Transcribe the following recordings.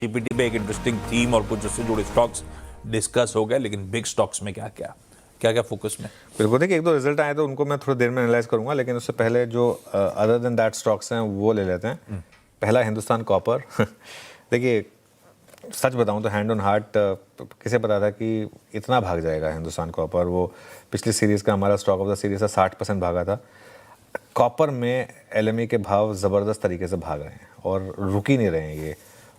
GPT पे एक interesting theme और कुछ उससे जुड़े स्टॉक्स डिस्कस हो गए, लेकिन बिग स्टॉक्स में क्या फोकस में? बिल्कुल, देखिए एक दो रिजल्ट आए तो उनको मैं थोड़ी देर में एनालाइज करूंगा, लेकिन उससे पहले जो अदर देन दैट स्टॉक्स हैं वो ले लेते हैं। पहला हिंदुस्तान कॉपर। देखिए सच बताऊं तो हैंड ऑन हार्ट किसे पता था कि इतना भाग जाएगा हिंदुस्तान कॉपर। वो पिछली सीरीज़ का हमारा स्टॉक ऑफ द सीरीज़ था, 60% भागा था। कॉपर में एलएमई के भाव ज़बरदस्त तरीके से भाग रहे हैं और रुक ही नहीं रहे हैं ये।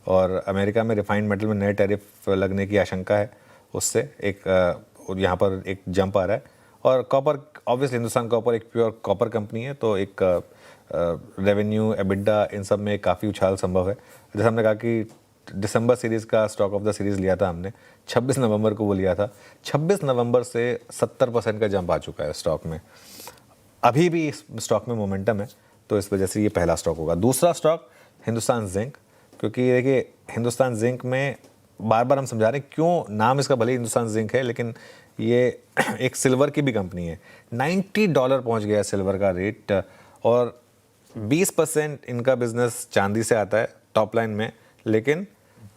और अमेरिका में रिफाइंड मेटल में नए टैरिफ लगने की आशंका है, उससे एक यहाँ पर एक जंप आ रहा है। और कॉपर ऑब्वियसली हिंदुस्तान कॉपर एक प्योर कॉपर कंपनी है, तो एक रेवेन्यू एबिडा इन सब में काफ़ी उछाल संभव है। जैसे हमने कहा कि दिसंबर सीरीज़ का स्टॉक ऑफ द सीरीज़ लिया था हमने, 26 नवंबर को वो लिया था। 26 नवंबर से 70% का जंप आ चुका है स्टॉक में। अभी भी इस स्टॉक में मोमेंटम है, तो इस वजह से ये पहला स्टॉक होगा। दूसरा स्टॉक हिंदुस्तान जिंक, क्योंकि देखिए हिंदुस्तान जिंक में बार बार हम समझा रहे हैं क्यों नाम इसका भले हिंदुस्तान जिंक है, लेकिन ये एक सिल्वर की भी कंपनी है। $90 पहुंच गया सिल्वर का रेट, और 20% इनका बिजनेस चांदी से आता है टॉप लाइन में, लेकिन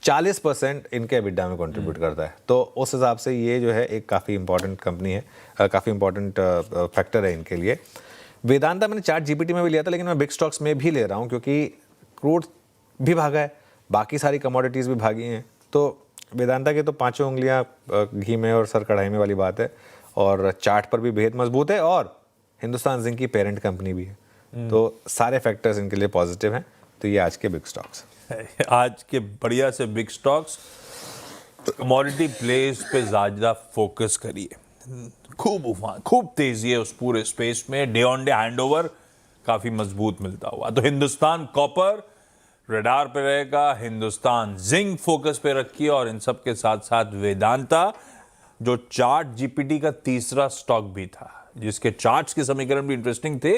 40% इनके एबिडा में कंट्रीब्यूट करता है। तो उस हिसाब से ये जो है एक काफ़ी इंपॉर्टेंट कंपनी है, काफ़ी इंपॉर्टेंट फैक्टर है इनके लिए। वेदांता मैंने चार्ट जीपीटी में भी लिया था, लेकिन मैं बिग स्टॉक्स में भी ले रहा हूँ क्योंकि क्रूड भी भागा है, बाकी सारी कमोडिटीज़ भी भागी हैं। तो वेदांता के तो पांचों उंगलियां घी में और सर कढ़ाई में वाली बात है, और चार्ट पर भी बेहद मजबूत है, और हिंदुस्तान जिंक की पेरेंट कंपनी भी है। तो सारे फैक्टर्स इनके लिए पॉजिटिव हैं। तो ये आज के बिग स्टॉक्स। आज के बढ़िया से बिग स्टॉक्स, कमोडिटी प्लेस पे ज़्यादा फोकस करिए। खूब तेजी है उस पूरे स्पेस में। डे ऑन डे हैंडओवर काफी मजबूत मिलता हुआ। तो हिंदुस्तान कॉपर रडार पे रहेगा, हिंदुस्तान जिंक फोकस पे रखिए, और इन सब के साथ साथ वेदांता जो चार्ट जीपीटी का तीसरा स्टॉक भी था, जिसके चार्ट्स के समीकरण भी इंटरेस्टिंग थे,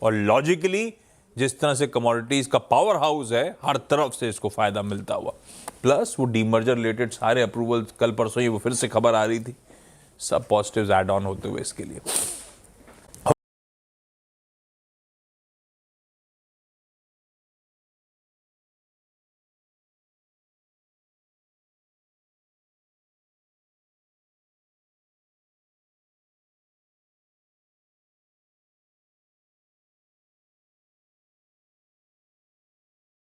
और लॉजिकली जिस तरह से कमोडिटीज का पावर हाउस है, हर तरफ से इसको फायदा मिलता हुआ। प्लस वो डीमर्जर रिलेटेड सारे अप्रूवल कल परसों ही वो फिर से खबर आ रही थी, सब पॉजिटिव्स ऐड ऑन होते हुए इसके लिए।